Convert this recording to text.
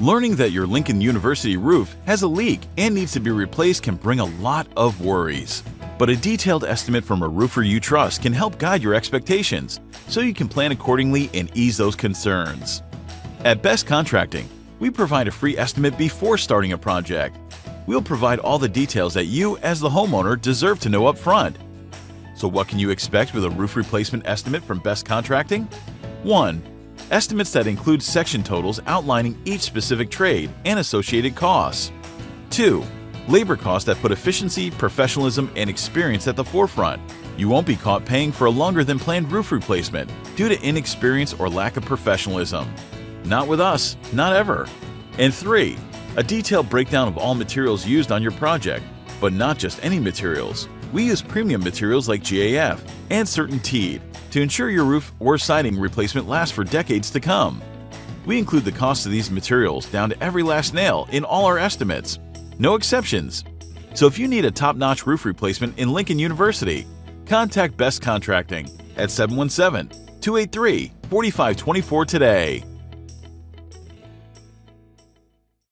Learning that your Lincoln University roof has a leak and needs to be replaced can bring a lot of worries. But a detailed estimate from a roofer you trust can help guide your expectations, so you can plan accordingly and ease those concerns. At Best Contracting, we provide a free estimate before starting a project. We'll provide all the details that you, as the homeowner, deserve to know up front. So what can you expect with a roof replacement estimate from Best Contracting? 1. Estimates that include section totals outlining each specific trade and associated costs. 2. Labor costs that put efficiency, professionalism, and experience at the forefront. You won't be caught paying for a longer than planned roof replacement due to inexperience or lack of professionalism. Not with us, not ever. And 3. A detailed breakdown of all materials used on your project, but not just any materials. We use premium materials like GAF and CertainTeed to ensure your roof or siding replacement lasts for decades to come. We include the cost of these materials down to every last nail in all our estimates. No exceptions. So if you need a top-notch roof replacement in Lincoln University, contact Best Contracting at 717-283-4524 today.